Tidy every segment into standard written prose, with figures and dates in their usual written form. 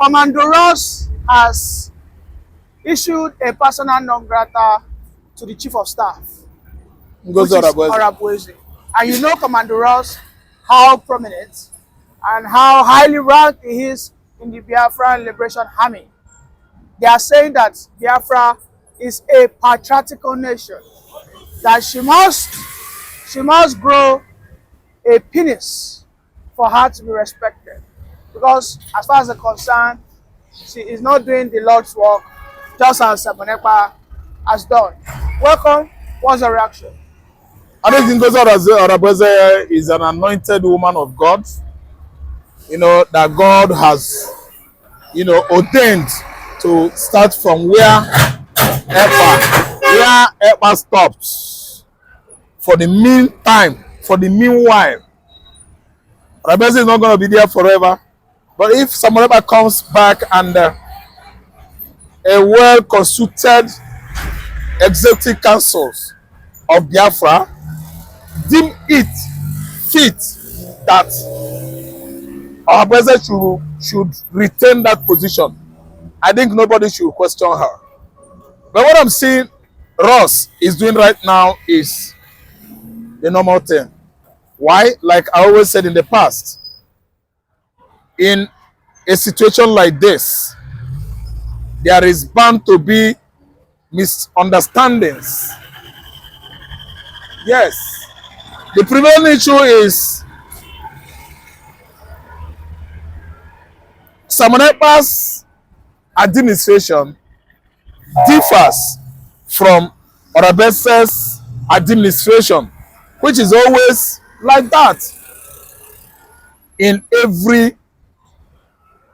Commander Ross has issued a persona non grata to the Chief of Staff, which is Ngozi. And you know Commander Ross, how prominent and how highly ranked he is in the Biafra Liberation Army. They are saying that Biafra is a patriarchal nation, that she must grow a penis for her to be respected. Because as far as they're concerned, she is not doing the Lord's work just as Sabonepa has done. Welcome. What's your reaction? I don't think Ngozi is an anointed woman of God. You know, that God has, you know, ordained to start from where Epa stops. For the meantime, for the meanwhile, Arabese is not going to be there forever. But if someone ever comes back and a well-consulted executive councils of Biafra deem it fit that Arabese should retain that position, I think nobody should question her. But what I'm seeing Ross is doing right now is the normal thing. Why? Like I always said in the past, in a situation like this, there is bound to be misunderstandings. Yes. The prevailing issue is Samonepa's administration differs from Arabese's administration, which is always like that in every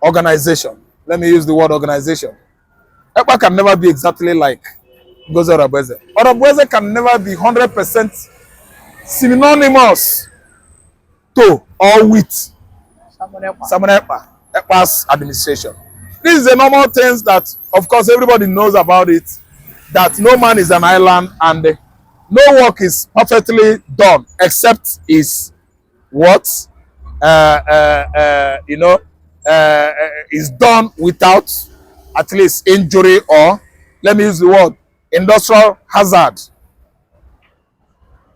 organization. Let me use the word organization. Epa can never be exactly like Ngozi Arabese. Arabese can never be 100% synonymous to or with Samonepa, Epa's administration. This is a normal thing that, of course, everybody knows about it, that no man is an island and no work is perfectly done except is what is done without at least injury or, let me use the word, industrial hazard.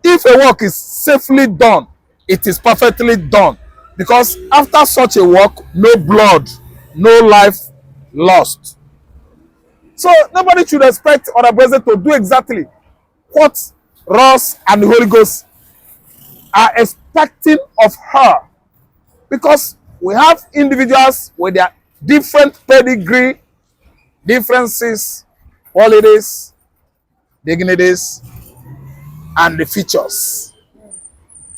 If a work is safely done, it is perfectly done, because after such a work, no blood, no life lost. So nobody should expect Arabese to do exactly what Ross and the Holy Ghost are expecting of her, because we have individuals with their different pedigree, differences, qualities, dignities, and the features,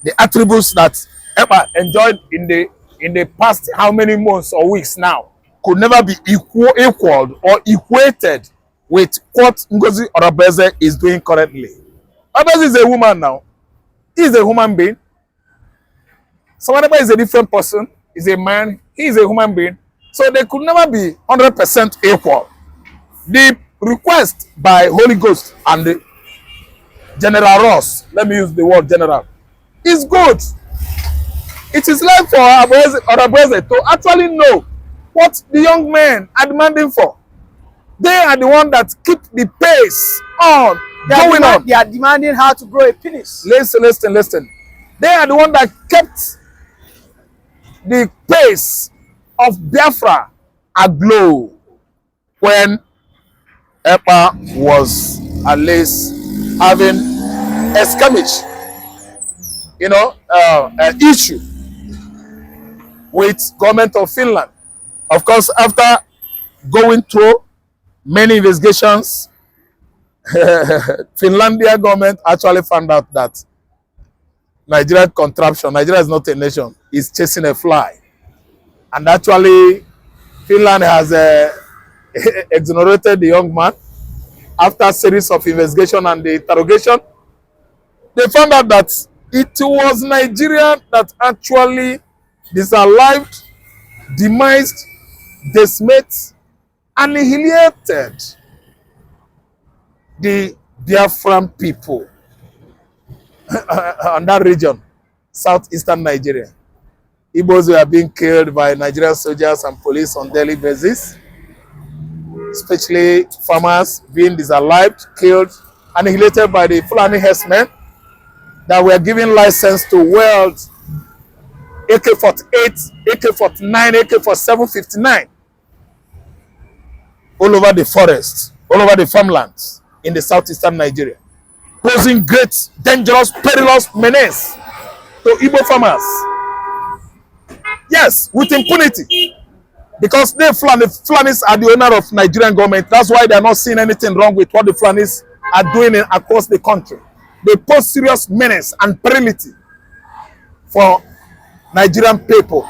the attributes that Epa enjoyed in the past how many months or weeks now could never be equaled or equated with what Ngozi Arabese is doing currently. Arabese is a woman now. He is a human being. Samonepa is a different person. He's a man. He is a human being. So they could never be 100% equal. The request by Holy Ghost and the General Ross, let me use the word general, is good. It is left for Arabese to actually know what the young men are demanding for. They are the ones that keep the pace on going on. They are demanding her to grow a penis. Listen. They are the ones that kept the pace of Biafra aglow when Epa was at least having a skirmish, an issue with government of Finland. Of course, after going through many investigations, Finlandia government actually found out that Nigerian contraption, Nigeria is not a nation, is chasing a fly. And actually, Finland has exonerated the young man. After a series of investigation and the interrogation, they found out that it was Nigeria that actually disallowed, demised, decimated, annihilated the Biafran people on that region, southeastern Nigeria. Igbos were being killed by Nigerian soldiers and police on daily basis, especially farmers being disallowed, killed, annihilated by the Fulani herdsmen that were given license to wield AK-48, AK-49, AK-47, 59 all over the forest, all over the farmlands in the southeastern Nigeria, posing great, dangerous, perilous menace to Igbo farmers. Yes, with impunity. Because the Fulanis are the owner of Nigerian government. That's why they are not seeing anything wrong with what the Fulanis are doing across the country. They pose serious menace and perility for Nigerian people.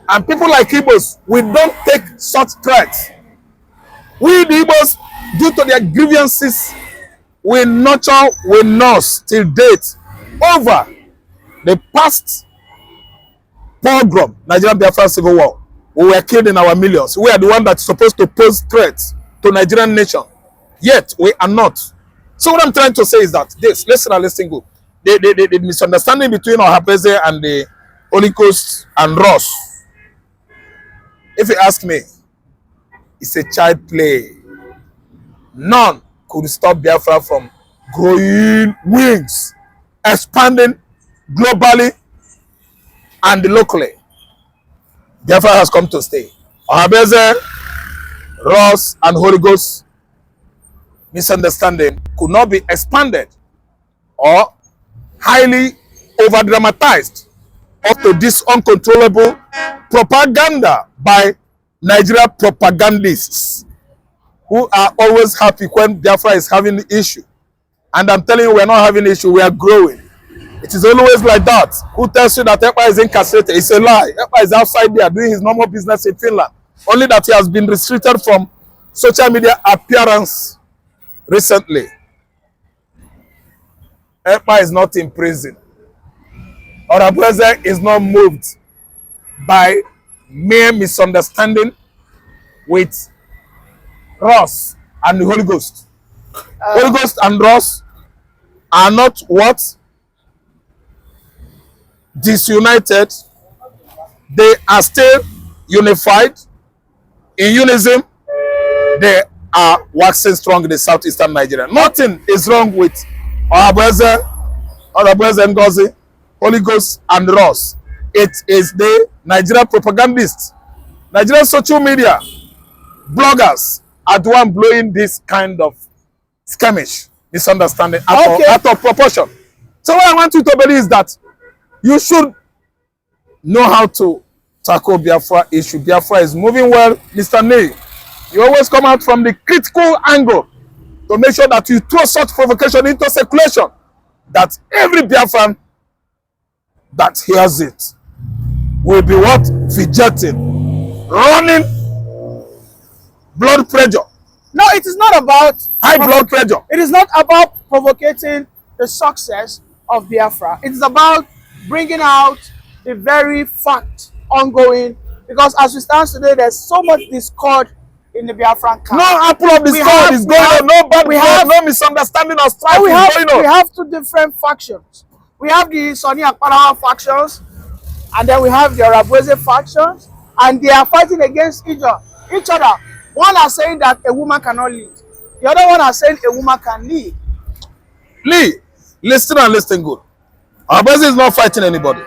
And people like Igbos, we don't take such threats. We, the Igbos, due to their grievances, we nurture, we nurse till date over the past pogrom, Nigerian Biafra Civil War. We were killed in our millions. We are the one that's supposed to pose threats to Nigerian nation. Yet, we are not. So what I'm trying to say is that this, listen good. The misunderstanding between Ohabeze and the Holy Ghost and Ross, if you ask me, it's a child play. None could stop Biafra from growing wings, expanding globally and locally. Biafra has come to stay. Ohabeze, Ross, and Holy Ghost misunderstanding could not be expanded or highly over-dramatized up to this uncontrollable propaganda by Nigeria propagandists who are always happy when Biafra is having an issue. And I'm telling you, we're not having an issue, we are growing. It is always like that. Who tells you that Ekpa is incarcerated? It's a lie. Ekpa is outside there doing his normal business in Finland. Only that he has been restricted from social media appearance recently. Ekpa is not in prison. Ohabeze is not moved by mere misunderstanding with Ross and the Holy Ghost. Holy Ghost and Ross are not what? Disunited. They are still unified. In unison, they are waxing strong in the southeastern Nigeria. Nothing is wrong with Ohabeze, Ngozi, Holy Ghost, and Ross. It is the Nigerian propagandists, Nigerian social media, bloggers are the one blowing this kind of skirmish, misunderstanding out of proportion. So what I want you to believe is that you should know how to tackle Biafra issue. Biafra is moving well. Mr. Ney, you always come out from the critical angle to make sure that you throw such provocation into circulation that every Biafran that hears it will be what? Fidgeting, running, blood pressure. No, it is not about high blood pressure. It is not about provocating the success of Biafra. It is about bringing out the very fact ongoing, because as we stand today, there's so much discord in the Biafran camp. No apple of discord is going on. No bad blood, no misunderstanding or strife is going on. We have two different factions. We have the Sunni Akparawa factions, and then we have the Ohabeze factions, and they are fighting against each other. One are saying that a woman cannot lead. The other one are saying a woman can lead. Lee, listen and listen good. Ohabeze is not fighting anybody.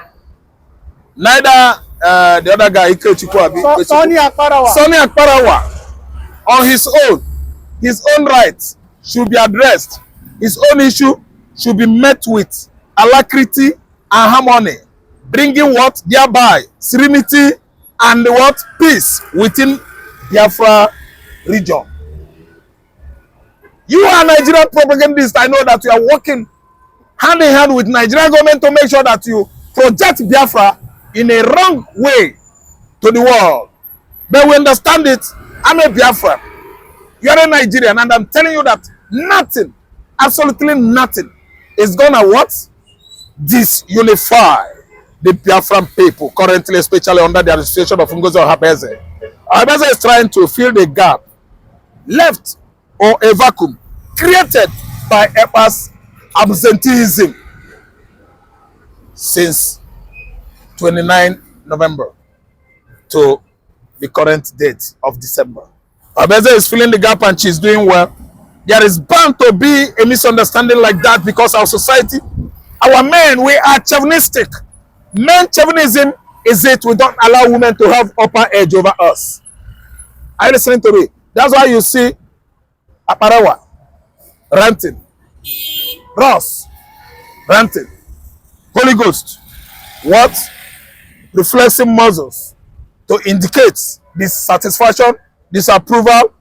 Neither the other guy, Sunni Akparawa. Sunni Akparawa, on his own rights should be addressed. His own issue should be met with alacrity and harmony, bringing what? Thereby serenity and what? Peace within Biafra region. You are Nigerian propagandists. I know that you are working hand in hand with Nigerian government to make sure that you project Biafra in a wrong way to the world. But we understand it. I'm a Biafra. You are a Nigerian, and I'm telling you that nothing, absolutely nothing, is gonna what? Disunify the Biafran people currently, especially under the administration of Ngozi Ohabeze. Ohabeze is trying to fill the gap left or a vacuum created by Ekpa's absenteeism since 29 November to the current date of December. Obeze is filling the gap and she's doing well. There is bound to be a misunderstanding like that because our society, our men, we are chauvinistic. Men chauvinism is it we don't allow women to have upper edge over us. Are you listening to me? That's why you see Aparewa ranting, Ross ranting, Holy Ghost, what? Reflexing muscles to indicate dissatisfaction, disapproval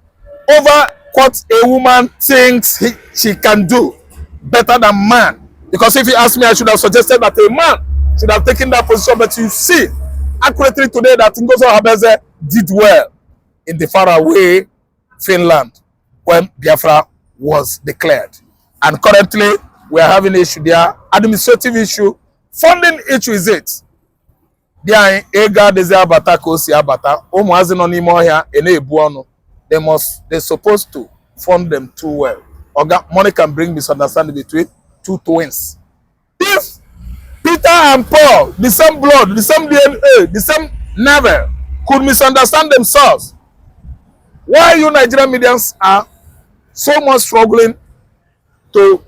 over what a woman thinks she can do better than man. Because if you ask me, I should have suggested that a man should have taken that position. But you see accurately today that Ngozi Habeze did well in the faraway Finland when Biafra was declared. And currently, we are having an issue there, administrative issue, funding issue is it. They they're supposed to fund them too well. Money can bring misunderstanding between two twins. If Peter and Paul, the same blood, the same DNA, the same navel, could misunderstand themselves, why you Nigerian medians are so much struggling to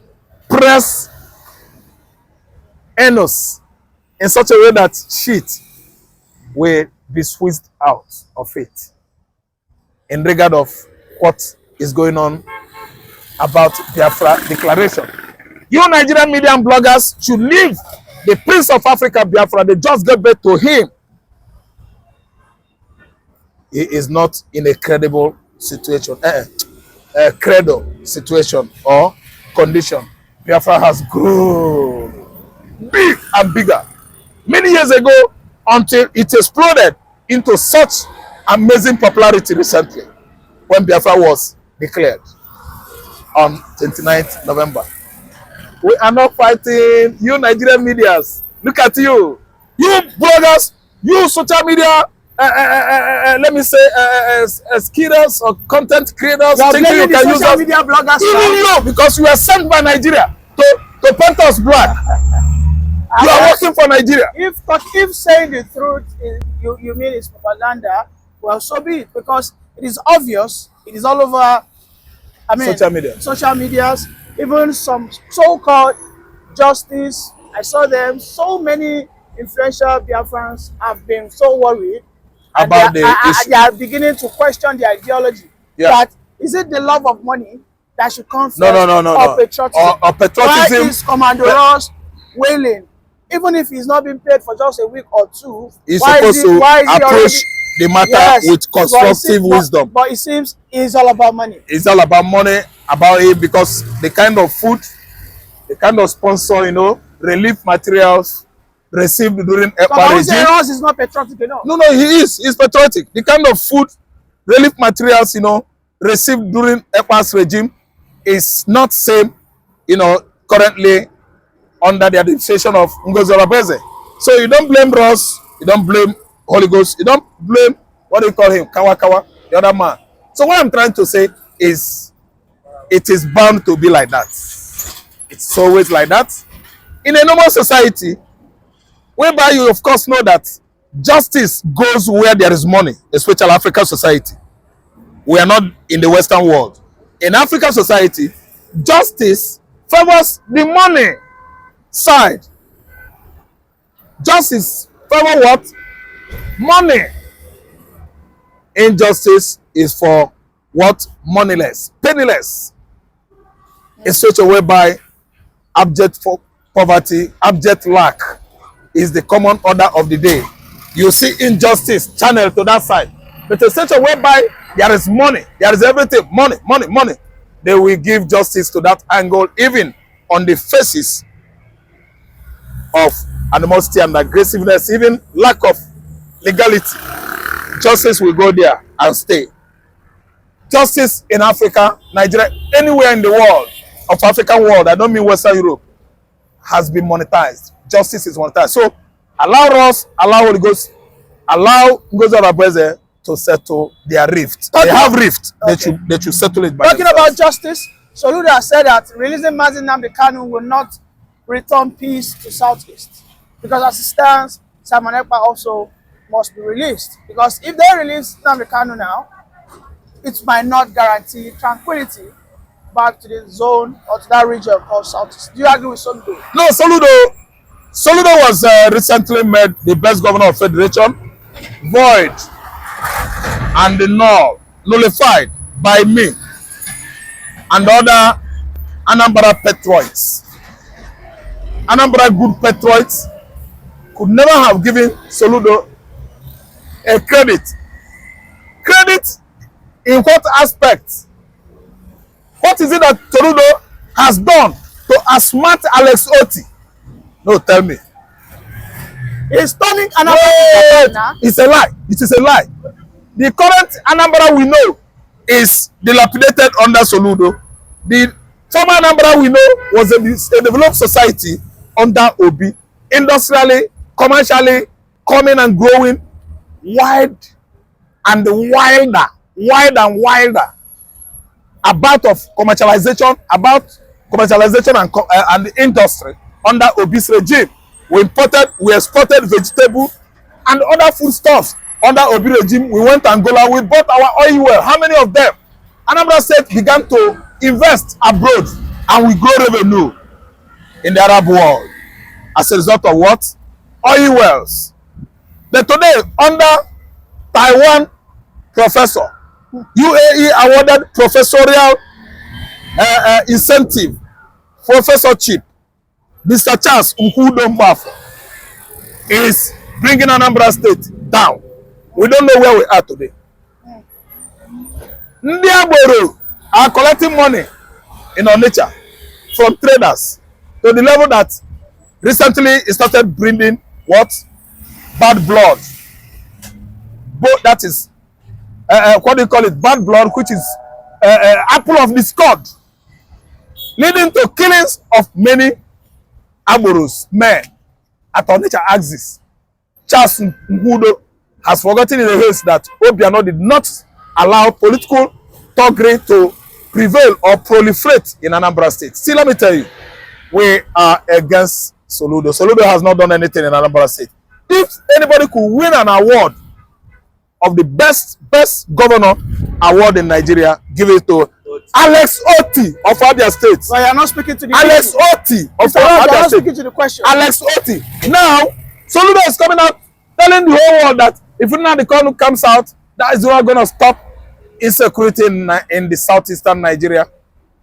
press Enos in such a way that shit will be squeezed out of it in regard of what is going on about Biafra declaration. You Nigerian media and bloggers should leave the Prince of Africa Biafra. They just gave birth to him. He is not in a credible situation, a credo situation or condition. Biafra has grown big and bigger many years ago until it exploded into such amazing popularity recently when Biafra was declared on 29th November. We are not fighting you Nigerian medias. Look at you. You bloggers, you social media, let me say, skidders or content creators. Thinking you can use social media bloggers. Even you, because you are sent by Nigeria to paint us black. You are working for Nigeria. If saying the truth, you mean it's propaganda, well, so be it, because it is obvious, it is all over, I mean, social medias, even some so-called justice, I saw them, so many influential Biafrans have been so worried about the issue. They are beginning to question the ideology. Yeah. That is it the love of money that should come first? No. Patriotism? Or patriotism. Why is Commander Ross wailing? Even if he's not being paid for just a week or two, he's supposed to approach the matter with constructive wisdom. But it seems it's all about money. It's all about money, about it, because the kind of food, the kind of sponsor, relief materials received during EPA regime. Ross is not patriotic enough. No, he is. He's patriotic. The kind of food, relief materials, received during EPA's regime is not same, currently under the administration of Ngozi Habeze. So you don't blame Ross, you don't blame Holy Ghost, you don't blame, what do you call him, Kawa, the other man. So what I'm trying to say is, it is bound to be like that. It's always like that. In a normal society, whereby you of course know that justice goes where there is money, especially African society. We are not in the Western world. In African society, justice favors the money side. Justice favor what? Money. Injustice is for what? Moneyless, penniless. In such a way by abject poverty, abject lack is the common order of the day. You see injustice channeled to that side. But in such a way by there is money, there is everything, money. They will give justice to that angle, even on the faces of animosity and aggressiveness, even lack of legality. Justice will go there and stay. Justice in Africa, Nigeria, anywhere in the world, of African world, I don't mean Western Europe, has been monetized. Justice is monetized. So allow us, allow Holy Ghost, allow Ngozi Habeze to settle their rift. They have rift. Okay. They should settle it by Talking themselves. about justice, Soludo said that releasing Nnamdi Kanu will not return peace to Southeast. Because as it stands, Simon Ekpa also must be released. Because if they release Nnamdi Kanu now, it might not guarantee tranquility back to the zone or to that region called Southeast. Do you agree with Soludo? No, Soludo was recently made the best governor of Federation, void and nullified by me and other Anambra patriots. Anambra good patriots could never have given Soludo a credit. Credit in what aspect? What is it that Soludo has done to outsmart Alex Oti? No, tell me. He's turning Anambra now. It's a lie. It is a lie. The current Anambra we know is dilapidated under Soludo. The former Anambra we know was a developed society under Obi, industrially, commercially, coming and growing, wild and wilder, about commercialization and the industry under Obi's regime. We exported vegetable and other foodstuffs under Obi regime. We went to Angola, we bought our oil well. How many of them? Anambra State began to invest abroad and we grow revenue in the Arab world as a result of what? Oil wells. But today, under Taiwan professor, UAE awarded professorial incentive, professorship, Mr. Charles Nkudo is bringing Anambra State down. We don't know where we are today. Ndị Agboro are collecting money in Onitsha from traders to the level that recently it started bringing what? Bad blood. But that is, what do you call it? Bad blood, which is apple of discord, leading to killings of many Agboros men at Onitsha axis. Charles Nkudo has forgotten in the haste that Obiano did not allow political thuggery to prevail or proliferate in Anambra State. See, let me tell you, we are against Soludo. Soludo has not done anything in Anambra State. If anybody could win an award of the best governor award in Nigeria, give it to Alex Oti of Abia State. But you're not speaking to the Alex Oti of Abia State. Speaking to the question. Alex Oti. Now, Soludo is coming out telling the whole world that if Nnamdi Kanu comes out, that is not going to stop insecurity in the southeastern Nigeria.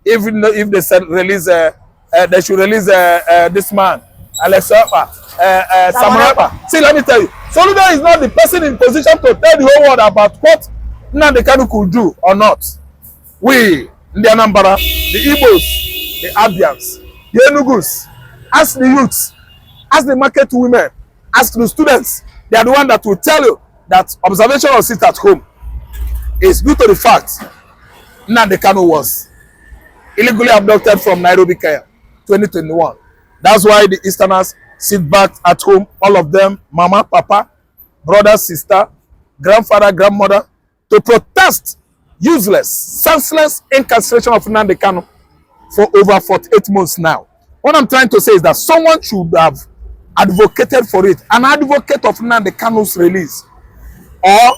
Even if they said release, they should release this man, Alex Samarapa. See, let me tell you, Soludo is not the person in position to tell the whole world about what Nnamdi Kanu could do or not. We, the Anambra, the Igbos, the Abians, the Enugus, ask the youths, ask the market women, ask the students. They are the one that will tell you that observation of sit at home is due to the fact Nnamdi Kanu was illegally abducted from Nairobi, Kenya, 2021. That's why the Easterners sit back at home, all of them, mama, papa, brother, sister, grandfather, grandmother, to protest useless, senseless incarceration of Nnamdi Kanu for over 48 months now. What I'm trying to say is that someone should have advocated for it. An advocate of Nnamdi Kanu's release or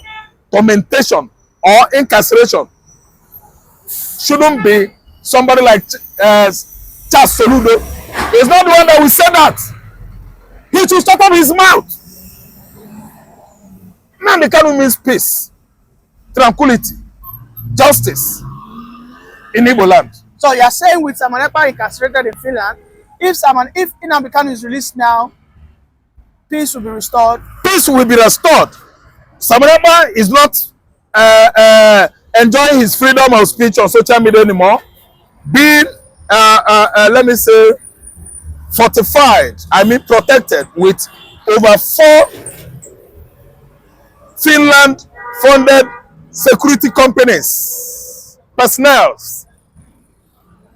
tormentation or incarceration shouldn't be somebody like Charles Soludo. He's not the one that will say that. He should stop up his mouth. Nnamdi Kanu means peace, tranquility, justice in Igbo land. So you're saying with Samanepa incarcerated in Finland, if Nnamdi Kanu is released now, peace will be restored? Peace will be restored. Samanepa is not enjoying his freedom of speech on social media anymore. Being, let me say, fortified, protected with over 4 Finland-funded security companies, personnels.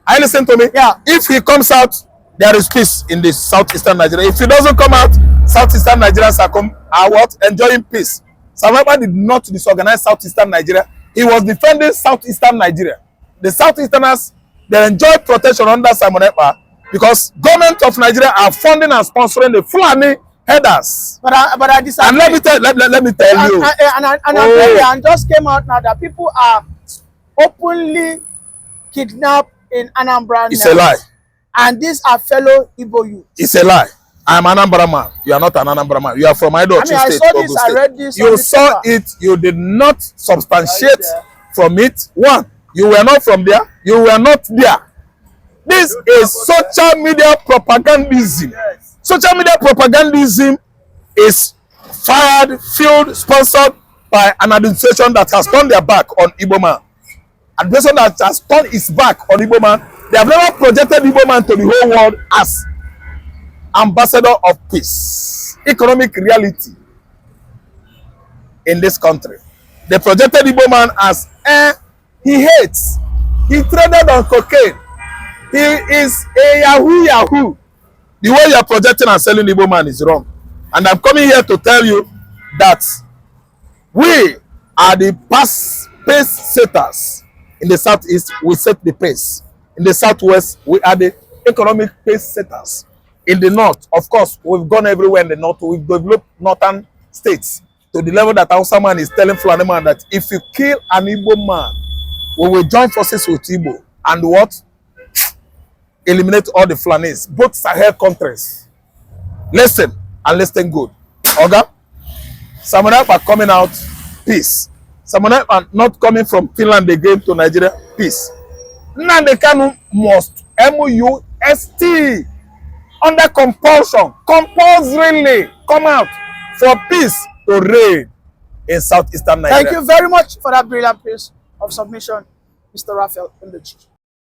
I listen to me. Yeah. If he comes out, there is peace in the southeastern Nigeria. If he doesn't come out, southeastern Nigerians are what? Enjoying peace. Samanepa did not disorganize southeastern Nigeria. He was defending southeastern Nigeria. The southeasterners, they enjoy protection under Samanepa because government of Nigeria are funding and sponsoring the Fulani headers. But I disagree. And let me tell you. And just came out now that people are openly kidnapped in Anambra. It's a lie. And these are fellow Igbo youth. It's a lie. I am an Anambra man. You are not an Anambra man. You are from Ido State. I saw this, I read this. You saw it. You did not substantiate from it. One, you were not from there. You were not there. This is social media propagandism. Yes. Social media propagandism is fired, fueled, sponsored by an administration that has turned their back on Igbo man. An administration that has turned its back on Igbo man. They have never projected Igbo man to the whole world as ambassador of peace, economic reality in this country. They projected Igbo man as he hates, he traded on cocaine, he is a yahoo. The way you are projecting and selling Igbo man is wrong. And I'm coming here to tell you that we are the pace setters. In the southeast, we set the pace. In the southwest, we are the economic pace setters. In the north, of course, we've gone everywhere in the north. We've developed northern states to the level that Hausa man is telling Fulani man that if you kill an Igbo man, we will join forces with Igbo and what? Eliminate all the Fulanis, both Sahel countries. Listen and listen good. Oga, some of them are coming out, peace. Some of them are not coming from Finland again to Nigeria, peace. Nnamdi Kanu must MUST under compulsion, compulsorily come out for peace to reign in southeastern Nigeria. Thank you very much for that brilliant piece of submission, Mr. Raphael Mbechi.